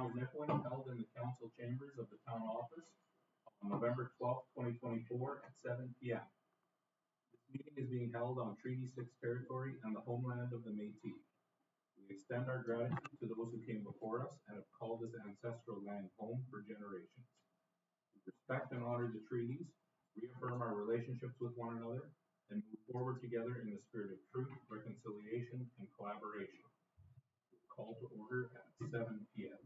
Town of Nipawin held in the council chambers of the town office on November 12th, 2024 at 7 p.m. This meeting is being held on Treaty 6 territory and the homeland of the Métis. We extend our gratitude to those who came before us and have called this ancestral land home for generations. We respect and honor the treaties, reaffirm our relationships with one another, and move forward together in the spirit of truth, reconciliation, and collaboration. Call to order at 7 p.m.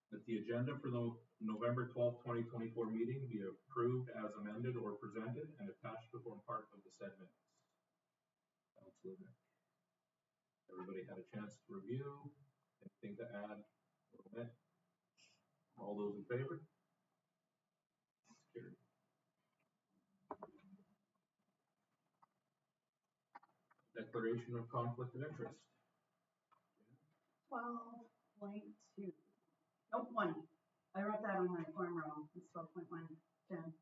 That the agenda for the November 12th, 2024 meeting be approved as amended or presented and attached to form part of the said minutes. Councilor Nick. Everybody had a chance to review. Anything to add or omit? All those in favor? Carried. Declaration of conflict of interest. 12.2. Nope, 1. I wrote that on my form wrong. It's 12.1. Jen.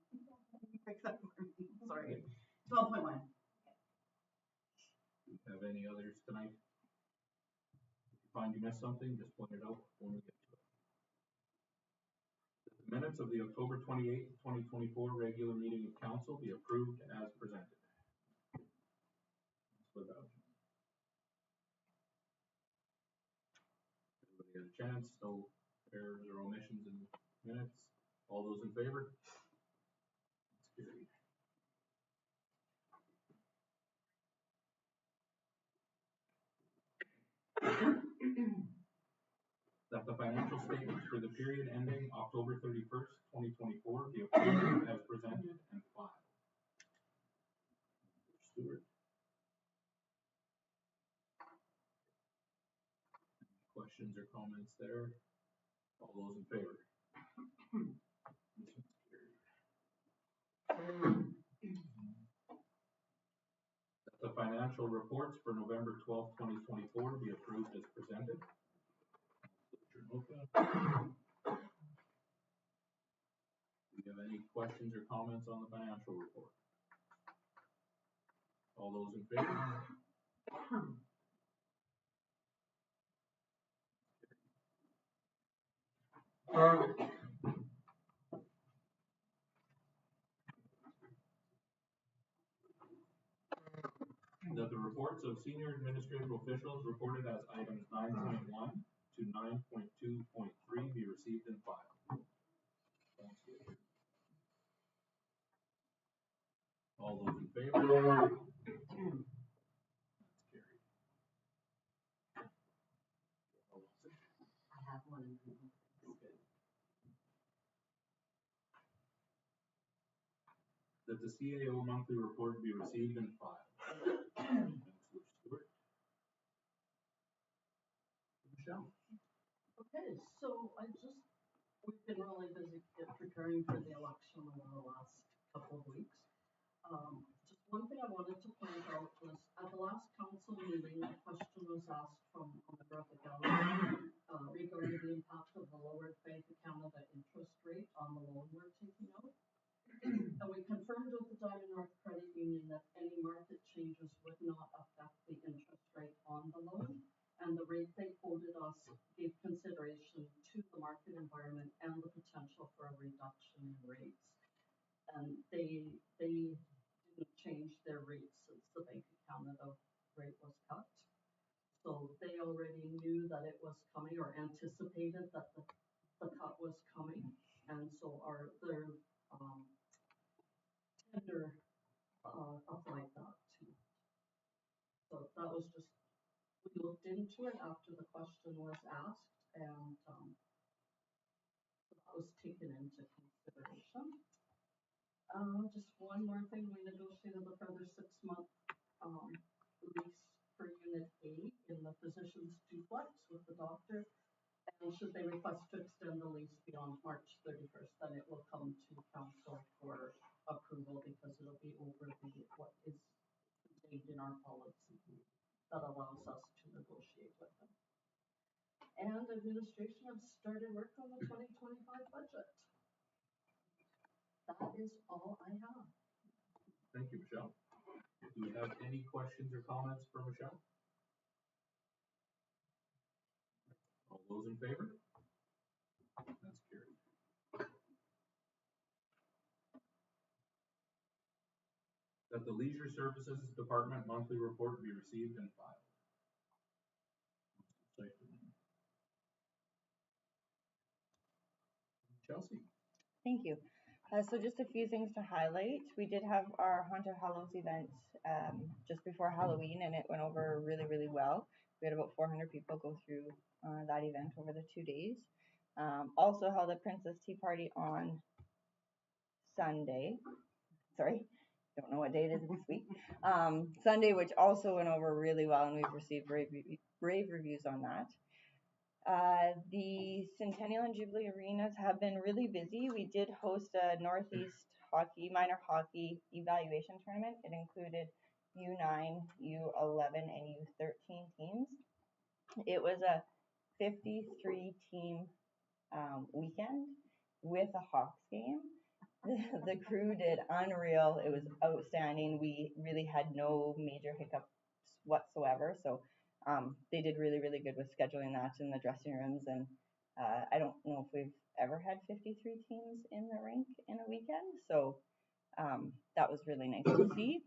Fix that for me. Sorry. 12.1. Do you have any others tonight? If you find you missed something, just point it out when we get to it. The minutes of the October 28th, 2024 regular meeting of council be approved as presented. Everybody had a chance, no errors or omissions in minutes. All those in favor? That's carried. That the financial statements for the period ending October 31st, 2024 be approved as presented and filed. Stewart. Questions or comments there? All those in favor? This one's carried. That the financial reports for November 12th, 2024 be approved as presented. Do you have any questions or comments on the financial report? All those in favor? That the reports of senior administrative officials reported as items 9.1 to 9.2.3 be received and filed. All those in favor? That's carried. I have one. Okay. That the CAO monthly report be received and filed. Councilor Stewart. Michelle. Okay, so we've been really busy preparing for the election over the last couple of weeks. Just one thing I wanted to point out was at the last council meeting, a question was asked from a member of the government regarding the impact of the lowered Bank of Canada interest rate on the loan we're taking out. And we confirmed with the Diamond North Credit Union that any market changes would not affect the interest rate on the loan. And the rate they quoted us gave consideration to the market environment and the potential for a reduction in rates. And they didn't change their rates since the Bank of Canada rate was cut. So they already knew that it was coming or anticipated that the cut was coming. And so their tender applied that too. So that was just, we looked into it after the question was asked, and so that was taken into consideration. Just one more thing, we negotiated a further 6-month lease for Unit A in the physician's duplex with the doctor. And should they request to extend the lease beyond March 31st, then it will come to council for approval because it'll be over what is contained in our policy that allows us to negotiate with them. And administration has started work on the 2025 budget. That is all I have. Thank you, Michelle. Do we have any questions or comments for Michelle? All those in favor? That's carried. That the Leisure Services Department monthly report be received and filed. Chelsea? Thank you. So just a few things to highlight. We did have our Haunted Hallows event just before Halloween, and it went over really, really well. We had about 400 people go through that event over the 2 days. Also held a Princess Tea Party on Sunday. Sorry, don't know what day it is this week. Sunday, which also went over really well, and we've received rave reviews on that. The Centennial and Jubilee Arenas have been really busy. We did host a Northeast minor hockey evaluation tournament. It included U9, U11, and U13 teams. It was a 53 team weekend with a Hawks game. The crew did unreal. It was outstanding. We really had no major hiccups whatsoever. So they did really, really good with scheduling that in the dressing rooms. And I don't know if we've ever had 53 teams in the rink in a weekend. So that was really nice to see.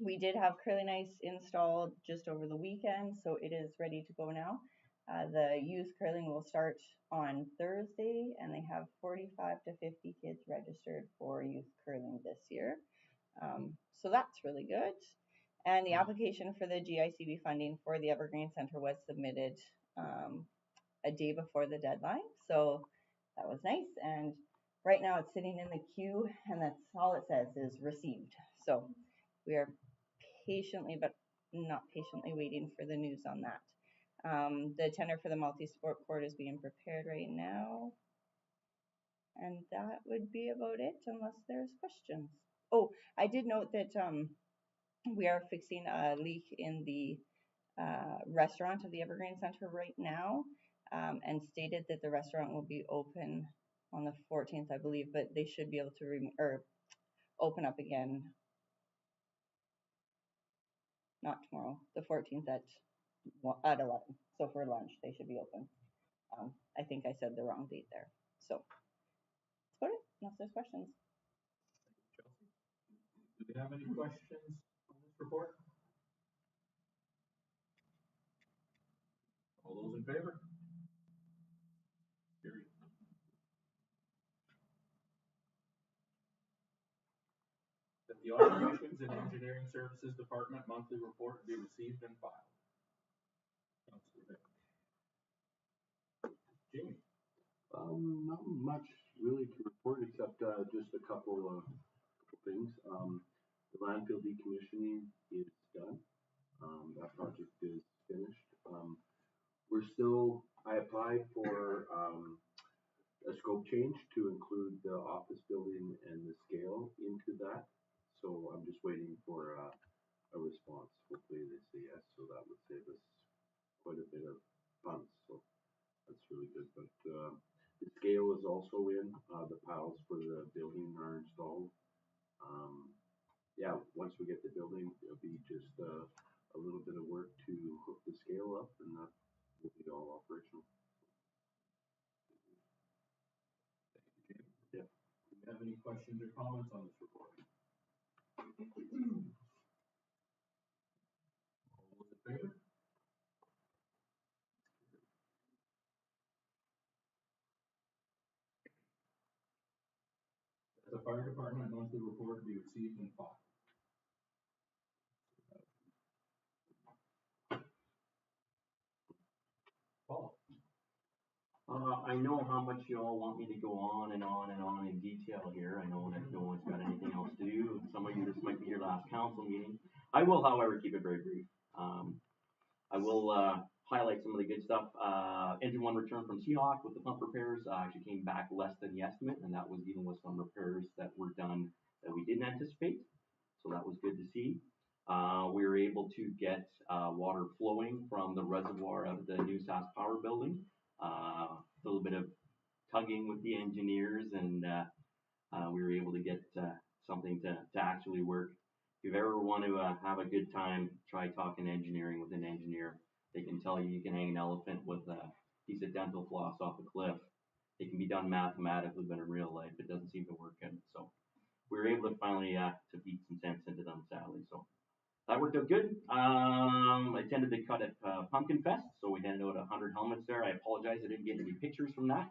We did have curling ice installed just over the weekend, so it is ready to go now. The youth curling will start on Thursday, and they have 45 to 50 kids registered for youth curling this year. So that's really good. And the application for the GICB funding for the Evergreen Center was submitted a day before the deadline. So that was nice. And right now it's sitting in the queue, and that's all it says is received. So we are patiently, but not patiently, waiting for the news on that. The tender for the multi-sport court is being prepared right now. And that would be about it, unless there's questions. Oh, I did note that we are fixing a leak in the restaurant of the Evergreen Center right now, and stated that the restaurant will be open on the 14th, I believe, but they should be able to open up again. Not tomorrow, the 14th at 11. So for lunch, they should be open. I think I said the wrong date there. So that's about it, unless there's questions. Chelsea? Do we have any questions on this report? All those in favor? Carried. That the Operations and Engineering Services Department monthly report be received and filed. Jamie? Not much really to report except just a couple things. The landfill decommissioning is done. That project is finished. I applied for a scope change to include the office building and the scale into that. So I'm just waiting for a response. Hopefully they say yes. So that would save us quite a bit of funds. So that's really good. But the scale is also in. The piles for the building are installed. Yeah, once we get the building, it'll be just a little bit of work to hook the scale up, and that will be all operational. Thank you, Jamie. Yeah. Do you have any questions or comments on this report? All those in favor? That the Fire Department monthly report be received and filed. Paul? I know how much you all want me to go on and on and on in detail here. I know that no one's got anything else to do. Some of you, this might be your last council meeting. I will, however, keep it very brief. I will highlight some of the good stuff. Engine 1 return from Seahawk with the pump repairs actually came back less than the estimate, and that was even with some repairs that were done that we didn't anticipate. So that was good to see. We were able to get water flowing from the reservoir out of the New Sask Power Building. A little bit of tugging with the engineers, and we were able to get something to actually work. If you ever want to have a good time, try talking engineering with an engineer. They can tell you can hang an elephant with piece of dental floss off a cliff. It can be done mathematically, but in real life, it doesn't seem to work. And so we were able to finally to beat some sense into them, sadly. So that worked out good. I attended the cut at Pumpkin Fest, so we handed out 100 helmets there. I apologize, I didn't get any pictures from that.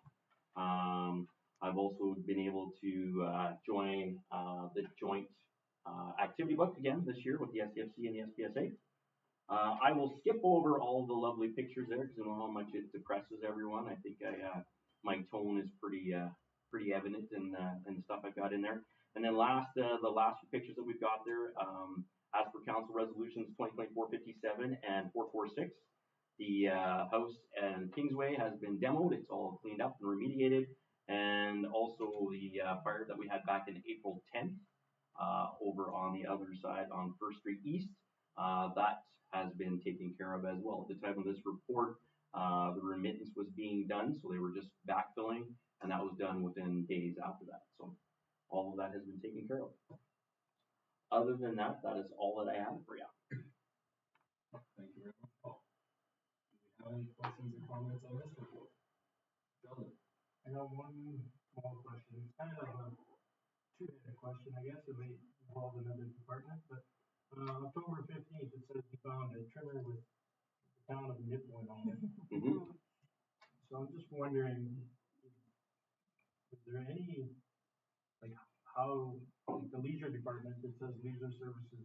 I've also been able to join the joint activity book again this year with the SCFC and the SPSA. I will skip over all the lovely pictures there because I know how much it depresses everyone. I think my tone is pretty evident in the stuff I've got in there. And then the last few pictures that we've got there, as per Council Resolutions 2024-57 and 446, the house and Kingsway has been demoed. It's all cleaned up and remediated. And also the fire that we had back in April 10th over on the other side on First Street East, that has been taken care of as well. At the time of this report, the remittance was being done, so they were just backfilling, and that was done within days after that. So all of that has been taken care of. Other than that, that is all that I have for you. Thank you very much, Paul. Do you have any questions or comments on this report? Sheldon? I got one small question. It's kind of a two-headed question, I guess. It may involve another department, but October 15th, it says you found a trimmer with the town of Nipawin on it. Mm-hmm. So I'm just wondering, is there any, like, how, like the leisure department, it says leisure services,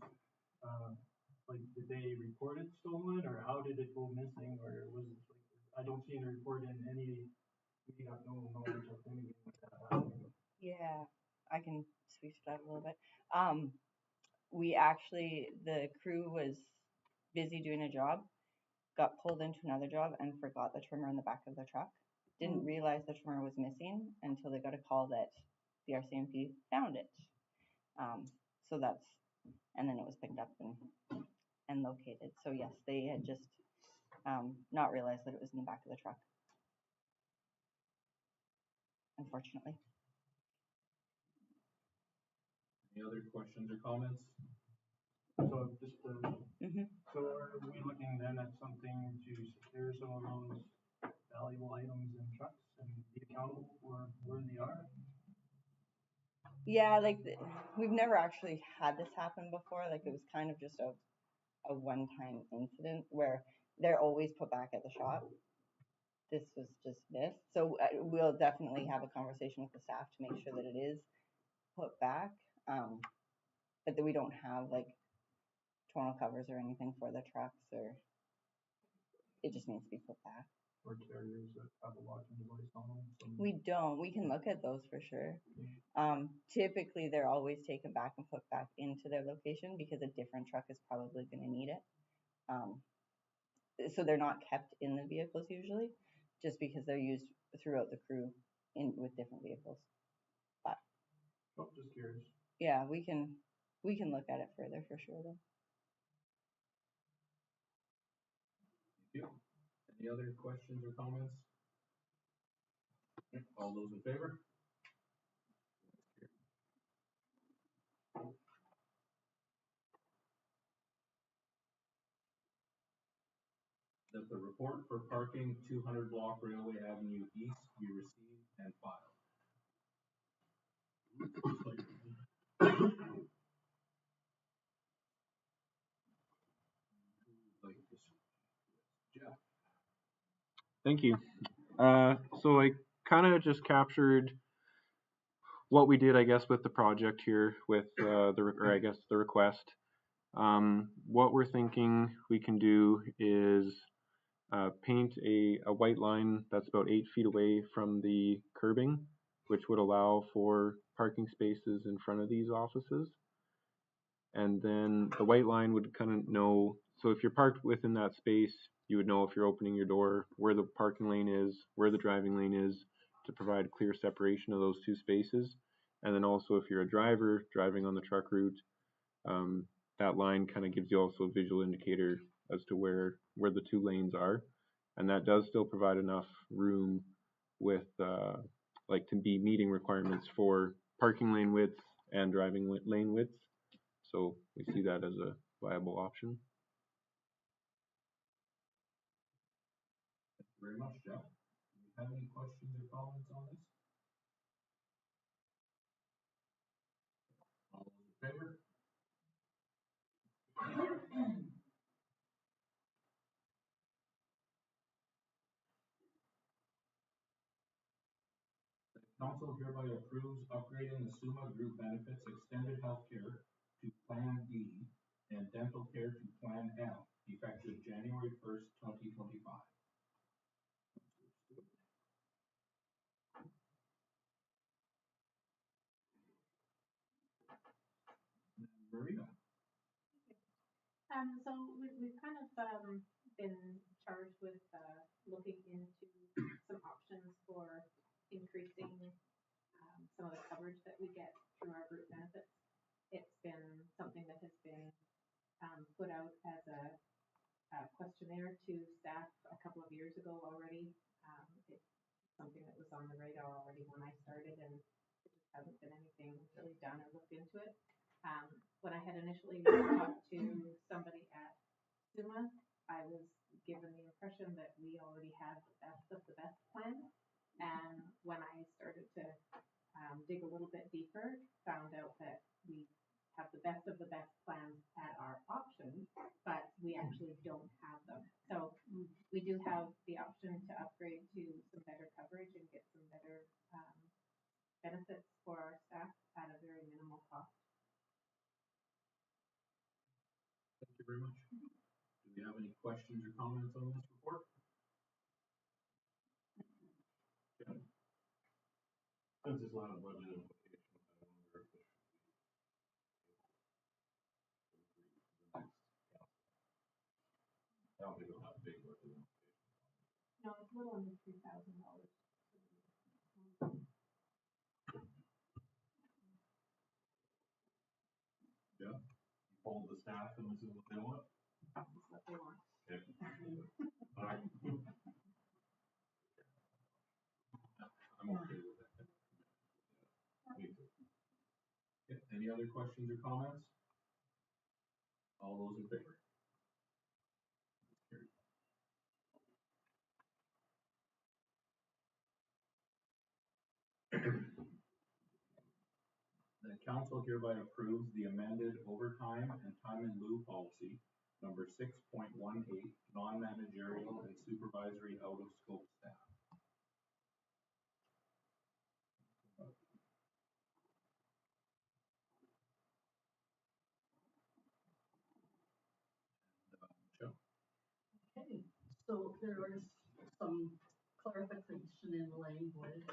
like, did they report it stolen, or how did it go missing, or was it, like, I don't see any report in any, we have no knowledge of anything like that happening. Yeah, I can speak to that a little bit. We actually, the crew was busy doing a job, got pulled into another job and forgot the trimmer in the back of the truck. Didn't realize the trimmer was missing until they got a call that the RCMP found it. So that's, and then it was picked up and located. So yes, they had just not realized that it was in the back of the truck, unfortunately. Any other questions or comments? So just, Mm-hmm. so are we looking then at something to secure some of those valuable items in trucks and be accountable for where they are? Yeah, like we've never actually had this happen before. Like it was kind of just a one-time incident where they're always put back at the shop. This was just missed. So we'll definitely have a conversation with the staff to make sure that it is put back. But that we don't have like tonneau covers or anything for the trucks, or it just needs to be put back. Or carriers that have a locking device on them? We don't. We can look at those for sure. Typically, they're always taken back and put back into their location because a different truck is probably going to need it. So they're not kept in the vehicles usually, just because they're used throughout the crew with different vehicles. But just curious. Yeah, we can look at it further for sure though. Thank you. Any other questions or comments? All those in favor? That the report for parking 200 Block Railway Avenue East be received and filed. Jeff. Thank you. So I kind of just captured what we did, I guess, with the project here with the request. What we're thinking we can do is paint a white line that's about 8 feet away from the curbing, which would allow for parking spaces in front of these offices. And then the white line would kind of know, so if you're parked within that space, you would know if you're opening your door, where the parking lane is, where the driving lane is, to provide clear separation of those two spaces. And then also if you're a driver driving on the truck route, that line kind of gives you also a visual indicator as to where the two lanes are. And that does still provide enough room with like to be meeting requirements for parking lane width and driving lane width. So we see that as a viable option. Thank you very much, Jeff. have any questions or comments on this? All those in favor? The council hereby approves upgrading the Suma Group Benefits Extended Health Care to Plan B and Dental Care to Plan F, effective January 1st, 2025. Marina. So we've kind of been charged with looking into some options for increasing some of the coverage that we get through our group benefits. It's been something that has been put out as a questionnaire to staff a couple of years ago already. It's something that was on the radar already when I started, and it just hasn't been anything really done or looked into it. When I had initially talked to somebody at Suma, I was given the impression that we already had the best of the best plan. And when I started to dig a little bit deeper, found out that we have the best of the best plans at our option, but we actually don't have them. So we do have the option to upgrade to some better coverage and get some better benefits for our staff at a very minimal cost. Thank you very much. Do we have any questions or comments on this report? Jim? Since it's not a budget implication, I wonder if this should be able to agree to the next council. I don't think it'll have big budget implications. No, it's a little under $3,000. Yeah, you polled the staff and this is what they want? That's what they want. Okay. All right. I'm okay with that. Me too. Yeah, any other questions or comments? All those in favor? Carried. The council hereby approves the amended overtime and time in lieu policy, number 6.18, non-managerial and supervisory out-of-scope staff. Michelle? Okay, so there's some clarification in language.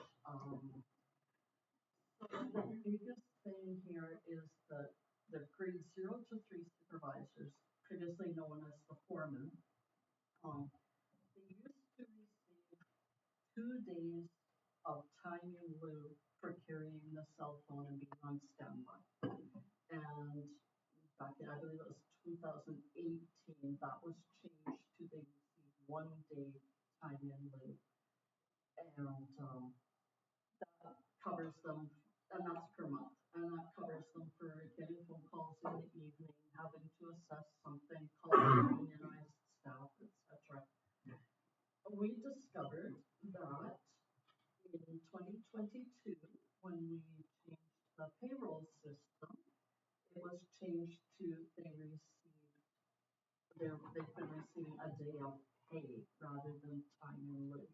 So the biggest thing here is that the grade 0 to 3 supervisors, previously known as the foreman, they used to receive 2 days of time in lieu for carrying the cell phone and being on standby. And back in, I believe it was 2018, that was changed to they receive 1 day time in lieu. And that covers them, and that's per month. And that covers them for getting phone calls in the evening, having to assess something, calling unionized staff, etc. We discovered that in 2022, when we changed the payroll system, it was changed to they've been receiving a day of pay rather than time in lieu.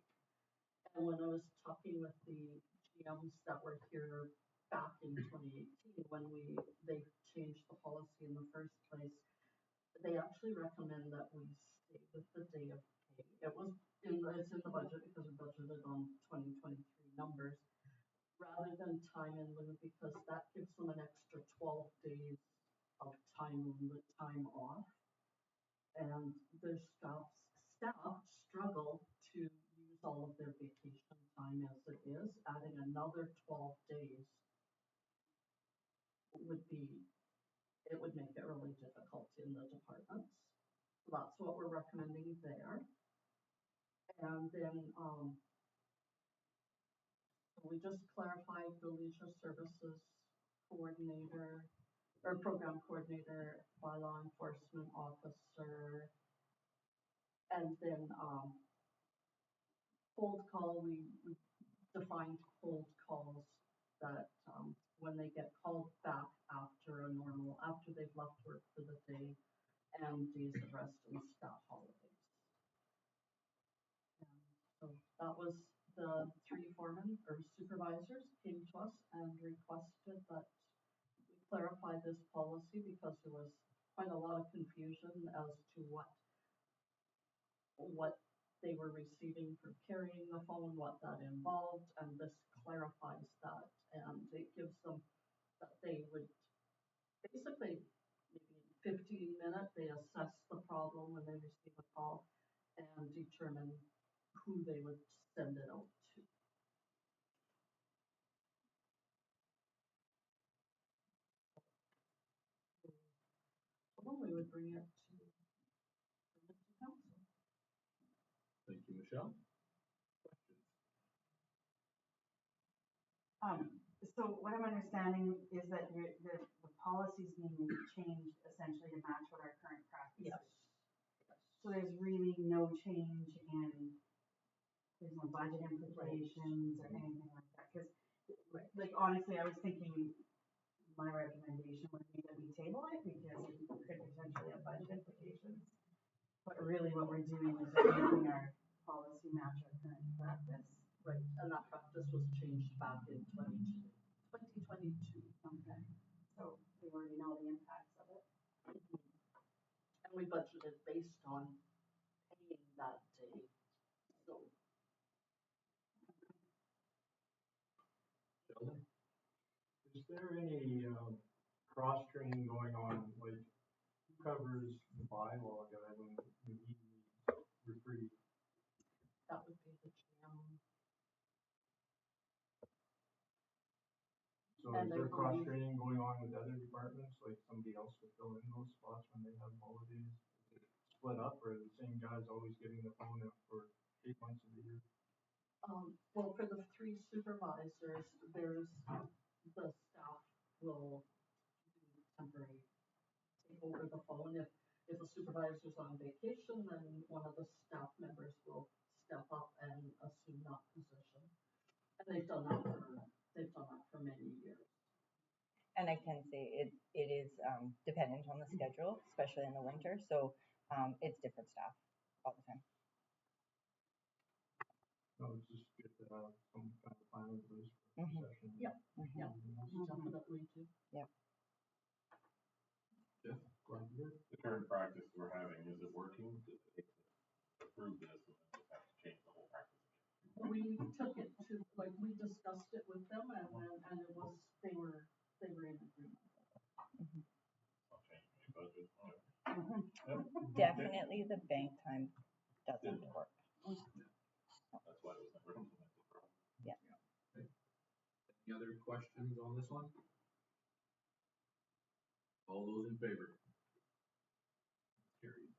And when I was talking with the GMs that were here back in 2018, when they changed the policy in the first place, they actually recommend that we stay with the day of pay. It's in the budget because we budgeted on 2023 numbers, rather than time in lieu, because that gives them an extra 12 days of time off. And their staff struggle to use all of their vacation time as it is. Adding another 12 days would make it really difficult in the departments. So that's what we're recommending there. And then we just clarified the leisure services coordinator or program coordinator, by law enforcement officer, and then cold call, we defined cold calls that, when they get called back after after they've left work for the day and days of rest and staff holidays. And so that was the three foremen or supervisors came to us and requested that we clarify this policy because there was quite a lot of confusion as to what they were receiving for carrying the phone, what that involved, and this clarifies that, and it gives them that they would basically, maybe in 15 minutes, they assess the problem when they receive a call and determine who they would send it out to. So then we would bring it to council. Thank you, Michelle. So what I'm understanding is that the policy's being changed essentially to match what our current practice is. So there's really no change there's no budget implications or anything like that, cause like honestly, I was thinking my recommendation would be that we table it because it could potentially have budget implications. But really what we're doing is we're making our policy match our current practice. Right, and that practice was changed back in 2022. Okay, so we already know the impacts of it. And we budgeted based on paying that day, so. Sheldon? Is there any, cross-training going on, like, who covers the bylaw guy when he reprieve? That would be the GM. So And is there there will be- cross-training going on with other departments, like somebody else to fill in those spots when they have holidays? Is it split up, or are the same guys always getting the phone out for 8 months of the year? Well, for the three supervisors, there's, the staff will do temporary, take over the phone. If a supervisor's on vacation, then one of the staff members will step up and assume that position. And they've done that for many years. And I can say it is dependent on the schedule, especially in the winter. So it's different staff all the time. No, it's just good to have some kind of plan in place for Mhm. session. Yep, and yep. everything else. Definitely do. Jeff? Glad to hear it. The current practice we're having, is it working? Does it take to approve this and then just have to change the whole practice again? We took it to, like, we discussed it with them and it was, they were in agreement. Not changing any budget, whatever. Definitely the bank time doesn't work. That's why it was never implemented properly. Any other questions on this one? All those in favor? Carried.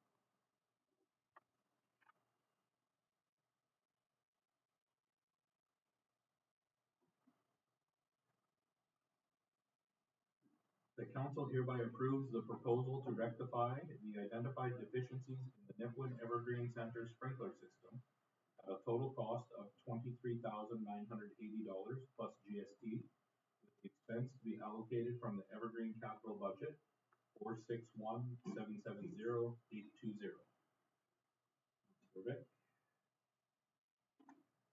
The council hereby approves the proposal to rectify the identified deficiencies in the Nipwood Evergreen Center sprinkler system at a total cost of $23,980 plus GST, with the expense to be allocated from the Evergreen capital budget 461770820. Perfect.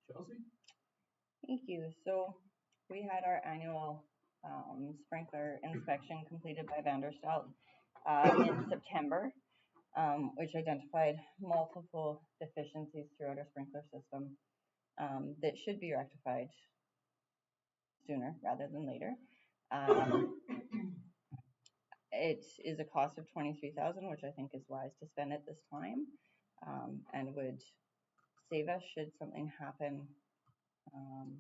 Chelsea? Thank you. So we had our annual sprinkler inspection completed by Vanderstelt in September, which identified multiple deficiencies throughout our sprinkler system that should be rectified sooner rather than later. It is a cost of $23,000, which I think is wise to spend at this time, and would save us should something happen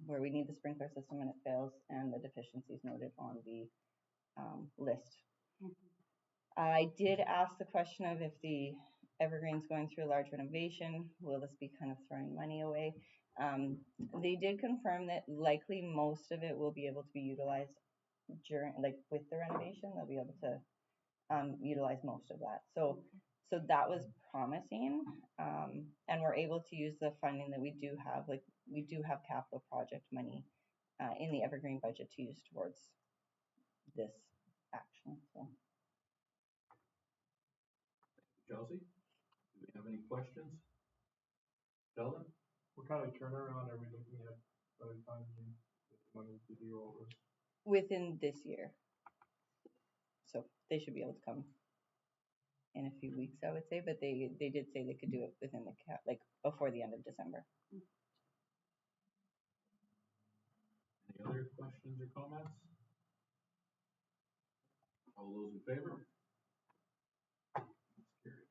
where we need the sprinkler system and it fails and the deficiencies noted on the list. I did ask the question of if the Evergreen's going through a large renovation, will this be kind of throwing money away? They did confirm that likely most of it will be able to be utilized during, like with the renovation, they'll be able to utilize most of that. So that was promising. And we're able to use the funding that we do have, like we do have capital project money in the Evergreen budget to use towards this action. So. Chelsea, do we have any questions? Sheldon? What kind of turnaround are we looking at by the time you get the money to do all this? Within this year. So they should be able to come in a few weeks, I would say, but they did say they could do it within the like before the end of December. Any other questions or comments? All those in favor? That's carried.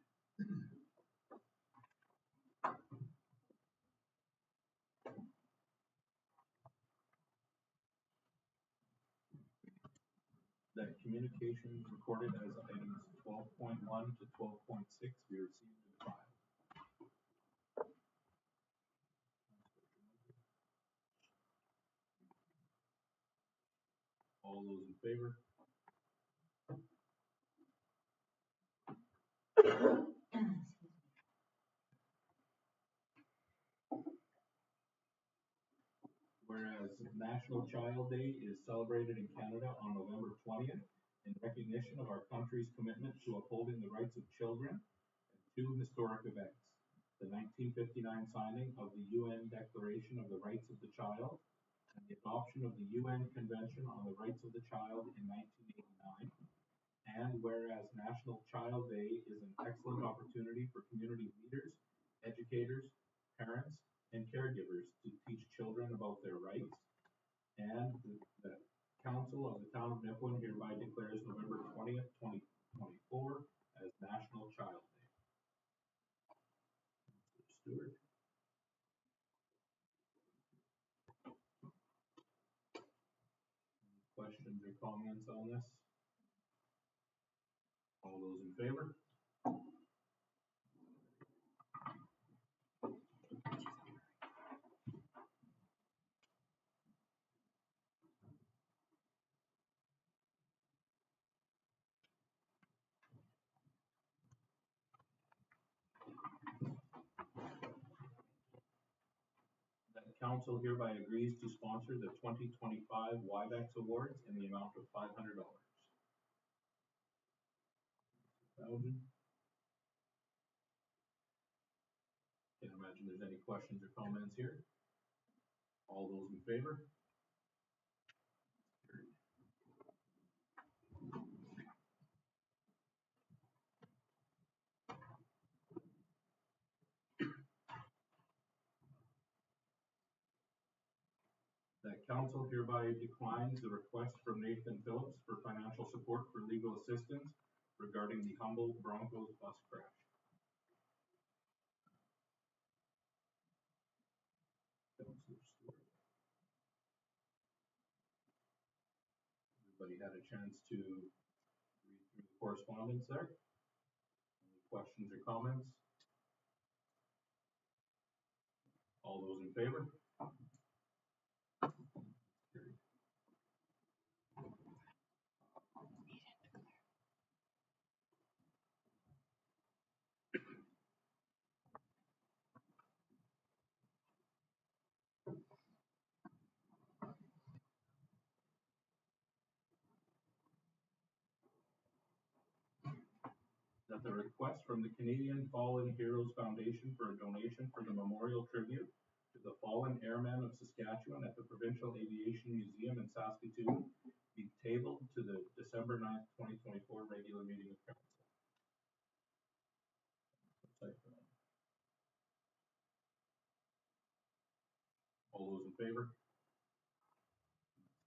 That communications recorded as items 12.1 to 12.6 be received in file. All those in favor? Whereas National Child Day is celebrated in Canada on November 20th in recognition of our country's commitment to upholding the rights of children and two historic events. The 1959 signing of the UN Declaration of the Rights of the Child and the adoption of the UN Convention on the Rights of the Child in 1989. And whereas National Child Day is an excellent opportunity for community leaders, educators, parents, and caregivers to teach children about their rights. And the Council of the Town of Nipawin hereby declares November 20th, 2024 as National Child Day. Mr. Stewart. Any questions or comments on this? All those in favor? That council hereby agrees to sponsor the 2025 WIVAX Awards in the amount of $500. Can't imagine there's any questions or comments here. All those in favor? Carried. That council hereby declines the request from Nathan Phillips for financial support for legal assistance regarding the Humboldt Broncos bus crash. Councilor Stewart. Everybody had a chance to read through the correspondence there? Any questions or comments? All those in favor? Carried. That the request from the Canadian Fallen Heroes Foundation for a donation for the memorial tribute to the fallen airmen of Saskatchewan at the Provincial Aviation Museum in Saskatoon be tabled to the December 9th, 2024 regular meeting of council. All those in favor?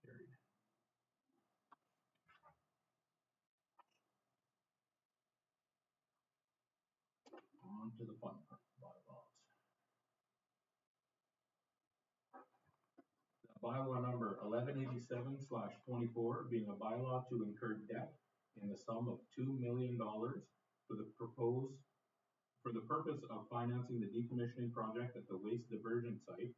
Carried. On to the fun part, bylaws. Bylaw number 1187/24 being a bylaw to incur debt in the sum of $2 million for the purpose of financing the decommissioning project at the waste diversion site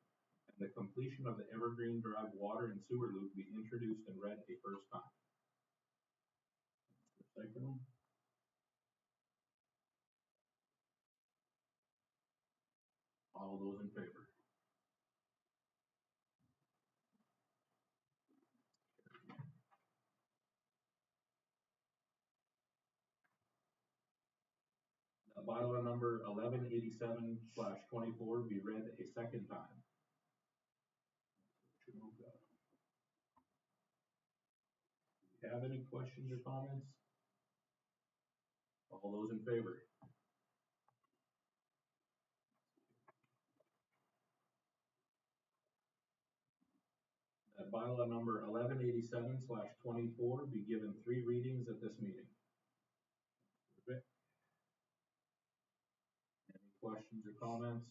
and the completion of the Evergreen Drive water and sewer loop be introduced and read a first time. Second. All those in favor? That bylaw number 1187/24 be read a second time. Do you have any questions or comments? All those in favor? That bylaw number 1187/24 be given 3 readings at this meeting. Any questions or comments?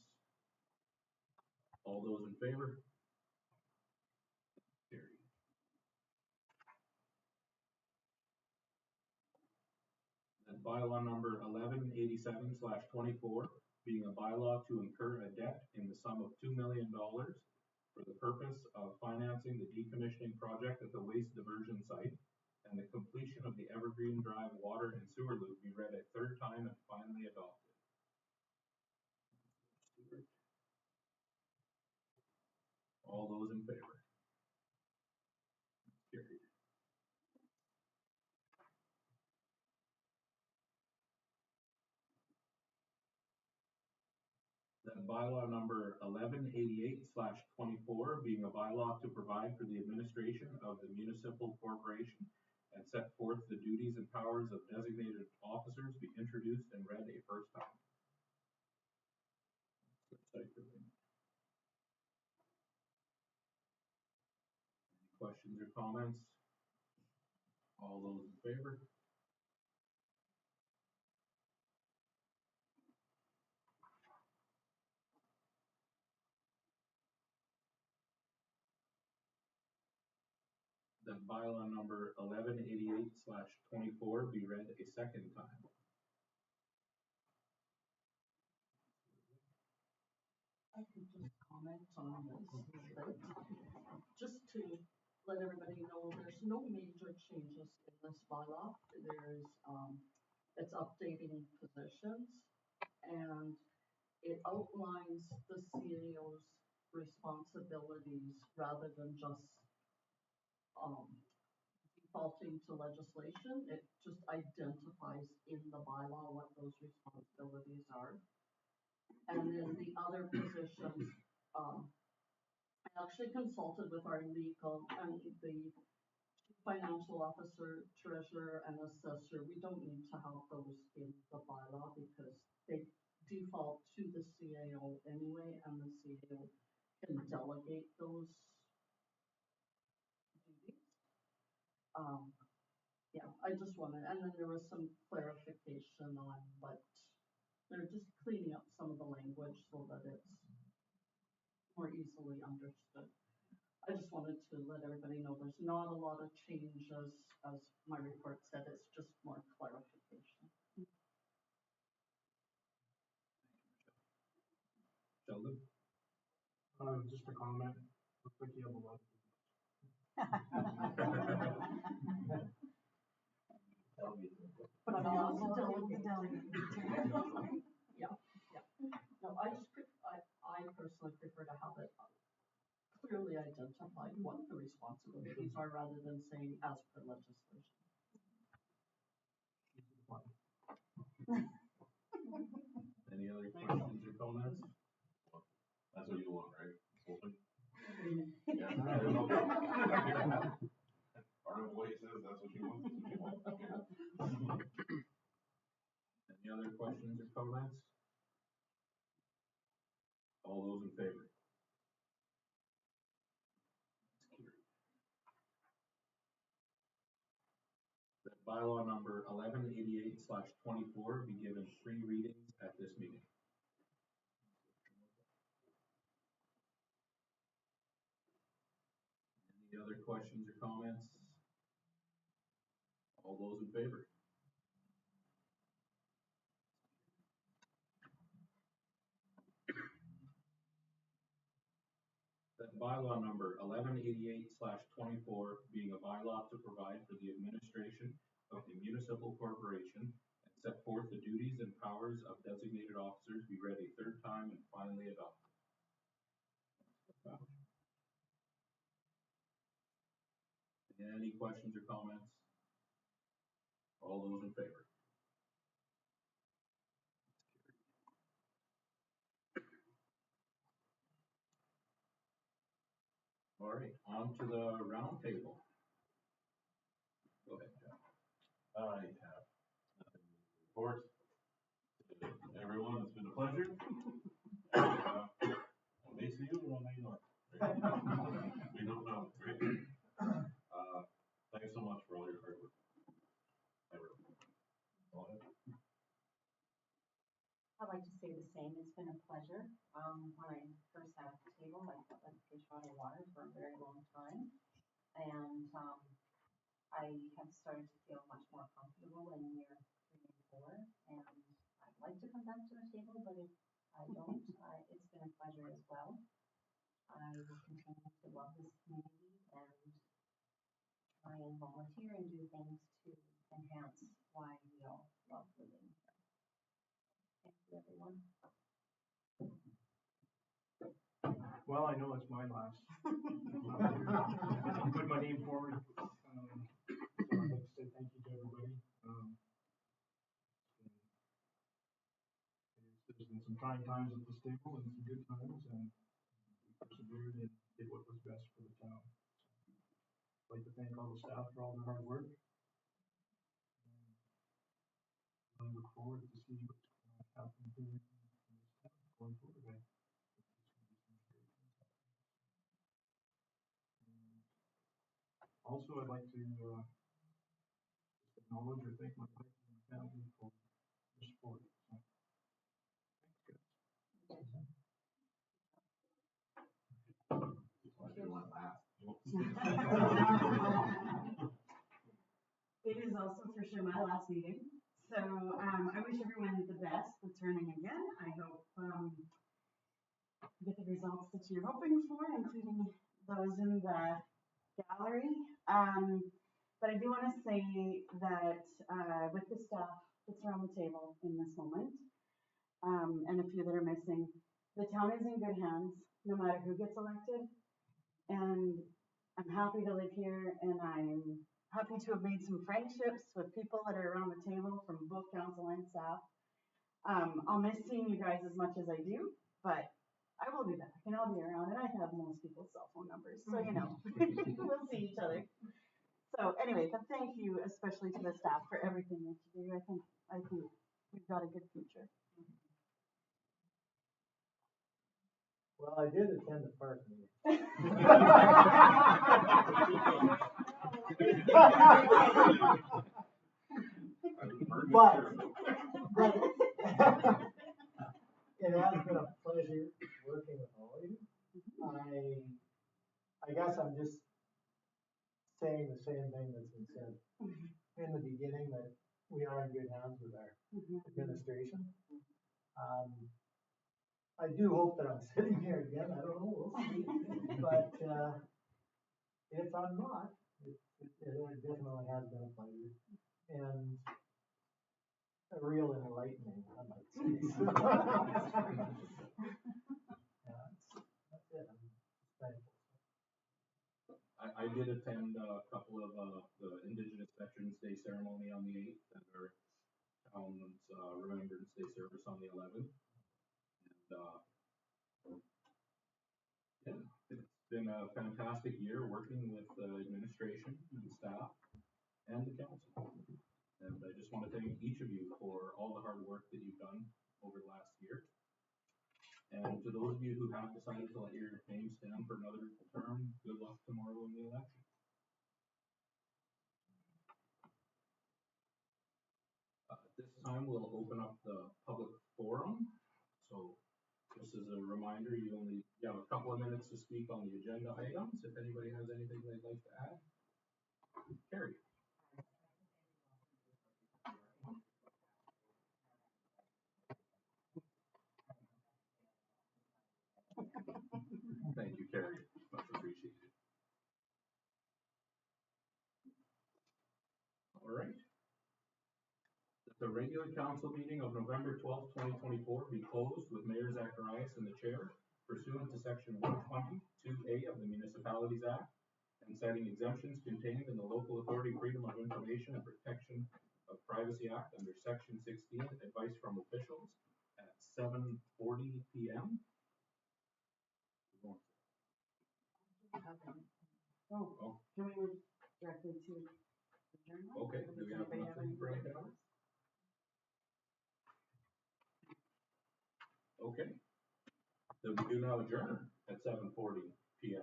All those in favor? Carried. And bylaw number 1187/24, being a bylaw to incur a debt in the sum of $2 million for the purpose of financing the decommissioning project at the waste diversion site and the completion of the Evergreen Drive water and sewer loop be read a third time and finally adopted. All those in favor? Carried. Then bylaw number 1188/24, being a bylaw to provide for the administration of the municipal corporation and set forth the duties and powers of designated officers, be introduced and read a first time. Any questions or comments? All those in favor? Then bylaw number 1188/24 be read a second time. I can just comment on this a bit. Just to let everybody know, there's no major changes in this bylaw. There's, it's updating positions and it outlines the CAO's responsibilities rather than just, defaulting to legislation. It just identifies in the bylaw what those responsibilities are. And then the other positions, I actually consulted with our legal and the financial officer, treasurer, and assessor. We don't need to have those in the bylaw because they default to the CAO anyway, and the CAO can delegate those duties. Yeah, I just wanted, and then there was some clarification on what, they're just cleaning up some of the language so that it's more easily understood. I just wanted to let everybody know there's not a lot of changes, as my report said, it's just more clarification. Sheldon? Just a comment, looks like you have a lot. But I'm also delegate. Yeah, yeah. No, I personally prefer to have it clearly identified what the responsibilities are rather than saying as per legislation. Any other questions or comments? That's what you want, right? Yeah. Part of what he says, that's what you want. Any other questions or comments? All those in favor? That bylaw number 1188/24 be given 3 readings at this meeting. Any other questions or comments? All those in favor? That bylaw number 1188/24 being a bylaw to provide for the administration of the municipal corporation and set forth the duties and powers of designated officers be read a third time and finally adopted. Any questions or comments? All those in favor? All right, on to the round table. Go ahead, Jeff. I have nothing to report. Everyone, it's been a pleasure. Macy, you or may not? We don't know, right? Thanks so much for all your hard work. I'd like to say the same. It's been a pleasure. When I first sat at the table, I felt like a fish out of water for a very long time. And I have started to feel much more comfortable in year 3 and 4. And I'd like to come back to the table, but if I don't, it's been a pleasure as well. I will continue to love this community and try and volunteer and do things to enhance why we all love living here. Thank you, everyone. Well, I know it's my last. I put my name forward. So I'd like to say thank you to everybody. There's been some trying times at this table and some good times, and we persevered and did what was best for the town. So I'd like to thank all the staff for all their hard work. And I look forward to see what's going to happen here in this town going forward. Also, I'd like to just acknowledge or thank my wife and my family for their support. So, thanks, guys. It is also for sure my last meeting. So I wish everyone the best with turning again. I hope you get the results that you're hoping for, including those in the gallery. But I do want to say that with the staff that's around the table in this moment, and a few that are missing, the town is in good hands, no matter who gets elected. And I'm happy to live here, and I'm happy to have made some friendships with people that are around the table from both council and staff. I'll miss seeing you guys as much as I do, but I will be back and I'll be around, and I have most people's cell phone numbers, so you know, we'll see each other. So anyway, but thank you especially to the staff for everything that you do. I think we've got a good future. Well, I did attend the park meeting. but it has been a pleasure working with all of you. I guess I'm just saying the same thing that's been said in the beginning, that we are in good hands with our administration. I do hope that I'm sitting here again. I don't know, we'll see. But if I'm not, it definitely has been a pleasure. And a real enlightening, I might say. Yeah, that's it. I'm thankful. I did attend a couple of the Indigenous Veterans Day ceremony on the 8th and our town's Remembrance Day service on the 11th. And yeah, it's been a fantastic year working with the administration and staff and the council. And I just want to thank each of you for all the hard work that you've done over the last year. And to those of you who have decided to let your name stand for another term, good luck tomorrow in the election. At this time, we'll open up the public forum. So just as a reminder, you have a couple of minutes to speak on the agenda items. If anybody has anything they'd like to add. Carrie. Thank you, Carrie. Much appreciated. All right. The regular council meeting of November 12th, 2024 be closed with Mayor Zacharias in the chair pursuant to section 120(2)(a) of the Municipalities Act and citing exemptions contained in the Local Authority Freedom of Information and Protection of Privacy Act under Section 16, advice from officials at 7:40 p.m. Oh, can we move directly to adjournment? Okay, do we have Anybody nothing for anything else? Okay. Then we do now adjourn at 7:40 p.m.